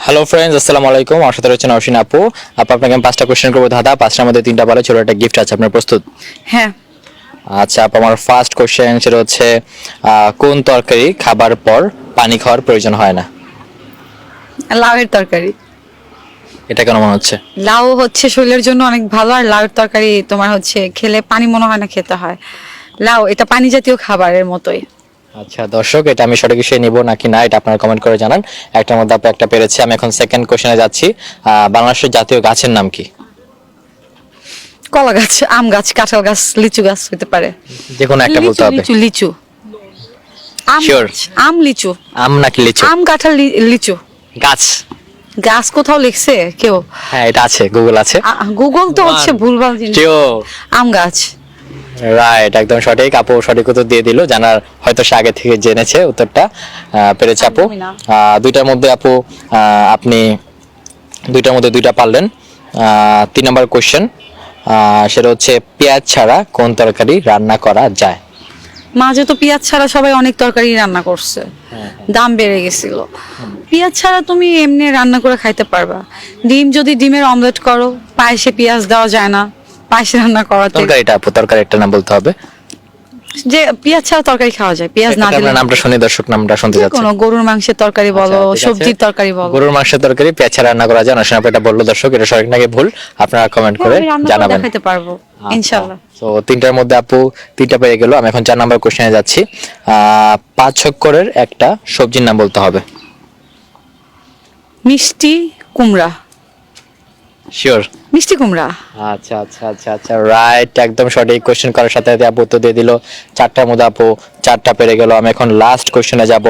Hello friends, আসসালামু আলাইকুম। আমার সাথে রয়েছে নওশিন আপু। আপনাকে আমি 5টা কোশ্চেন করবো দাদা। 5টার মধ্যে 3টা ভালো, ছোট একটা গিফট আছে। আপনার প্রস্তুত? হ্যাঁ। আচ্ছা আপু, আমার ফার্স্ট কোশ্চেন সেটা হচ্ছে কোন তরকারি খাবার পর পানি খাওয়ার প্রয়োজন হয় না? লাউয়ের তরকারি। এটা কেন মনে হচ্ছে? লাউ হচ্ছে শরীরের জন্য অনেক ভালো, আর লাউয়ের তরকারি তোমার হচ্ছে খেলে পানি মনে হয় না খেতে হয়। লাউ এটা পানি জাতীয় খাবারের মতোই। আচ্ছা দর্শক, এটা আমি সঠিক বিষয়ে নিব নাকি না এটা আপনারা কমেন্ট করে জানান। একটার মধ্যে আপু একটা পেরেছে। আমি এখন সেকেন্ড কোশ্চেনে যাচ্ছি। বাংলাদেশের জাতীয় গাছের নাম কি? কলা গাছ, আম গাছ, কাঁঠাল গাছ, লিচু গাছ হতে পারে। যে কোনো একটা বলতে হবে। লিচু লিচু আম Sure. গাছ, আম লিচু, আম নাকি লিচু? আম কাঁঠাল লিচু। গাছ। গাছ কোথাও লিখছে কেউ? হ্যাঁ, এটা আছে, গুগল আছে। গুগল তো হচ্ছে ভুলভাল জিনিস। আম গাছ। রাইট, একদম সঠিক। আপু সঠিক উত্তর দিয়ে দিল। জানার হয়তো সে আগে থেকে জেনেছে উত্তরটা। পেরেছে আপু। একদমই না। দুইটার মধ্যে আপু আপনি দুইটার মধ্যে দুইটা পারলেন। 3 নম্বর কোশ্চেন সেটা হচ্ছে পেঁয়াজ ছাড়া কোন তরকারি রান্না করা যায়? মাঝে তো পেঁয়াজ ছাড়া সবাই অনেক তরকারি রান্না করছে, দাম বেড়ে গেছিল। পেঁয়াজ ছাড়া তুমি এমনি রান্না করে খাইতে পারবা। ডিম, যদি ডিমের অমলেট করো, পায়েসে পেঁয়াজ দেওয়া যায় না, পায়েসে রান্না করাতে। তরকারিটা আপু, তরকারি একটা নাম বলতে হবে। যে পেঁয়াজ ছাড়া তরকারি খাওয়া যায়, পেঁয়াজ না দিলে। আপনার নামটা শুনি, দর্শক নামটা শুনতে যাচ্ছে। কোনো গরুর মাংসের তরকারি বলো, আচ্ছা, ঠিক আছে। সবজির তরকারি বলো। গরুর মাংসের তরকারি পেঁয়াজ ছাড়া রান্না করা যায় না। শোনা এটা বললো দর্শক, এটা সঠিক নাকি ভুল আপনারা কমেন্ট করে আমি রান্না করে জানাবেন। দেখাইতে পারবো ইনশাআল্লাহ। তো 3টার মধ্যে আপু 3টা পেয়ে গেল। আমি এখন 4 নাম্বার কোশ্চেনে যাচ্ছি। 5 অক্ষরের একটা সবজির নাম বলতে হবে। মিষ্টি কুমড়া। শিওর? মিষ্টি কুমড়া। আচ্ছা আচ্ছা আচ্ছা আচ্ছা, রাইট, একদম সঠিক। কোশ্চেন করার সাথে সাথে আপু উত্তর দিয়ে দিল। 4টার মধ্যে আপু 4টা পেরে গেল। আমি এখন লাস্ট কোশ্চেনে যাব।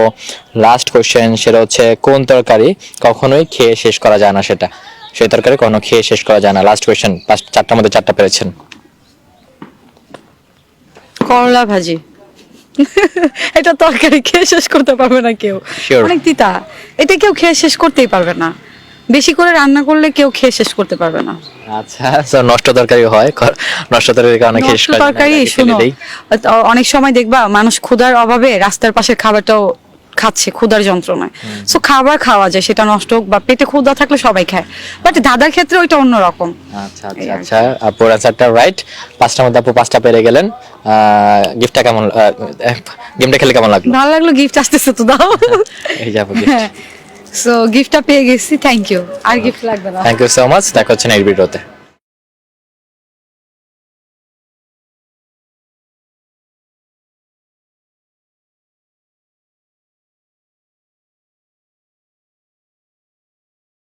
লাস্ট কোশ্চেন সেটা হচ্ছে কোন তরকারি কখনোই খেয়ে শেষ করা যায় না? সেটা সেই তরকারি কখনো খেয়ে শেষ করা যায় না। লাস্ট কোশ্চেন, 4টার মধ্যে 4টা পেরেছেন। করলা ভাজি। এটা তরকারি খেয়ে শেষ করতে পারবে না কেউ। Sure. অনেক তিতা, এটা কেউ খেয়ে শেষ করতেই পারবে না। বেশি করে রান্না করলে কেউ খেয়ে শেষ করতে পারবে না। আচ্ছা, তো নষ্ট তরকারি হয়, নষ্ট তরকারি কারণে শেষ নষ্ট করা যায় না, তরকারি এটাকে ফেলে শুনো, দেই। অনেক সময় দেখবা মানুষ ক্ষুধার অভাবে রাস্তার পাশের খাবারটাও খাচ্ছে, ক্ষুধার যন্ত্রণায়। সো খাবার খাওয়া যায়, সেটা নষ্ট হোক বা পেটে ক্ষুধা থাকলে সবাই খায়, বাট দাদার ক্ষেত্রে ওইটা অন্যরকম। আচ্ছা আচ্ছা আচ্ছা, আপুর অ্যান্সারটা রাইট। 5টার মধ্যে আপু 5টা পেরে গেলেন। গিফটটা কেমন, গেমটা খেলে কেমন লাগলো? ভালো লাগলো। গিফট আসতেছে তো দাও। এই যে আপু গিফট। হ্যাঁ, সো গিফটটা পেয়ে গেছি, থ্যাংক ইউ। আর গিফট লাগবে না। Thank you so much. দেখা হচ্ছে নেক্সট ভিডিওতে।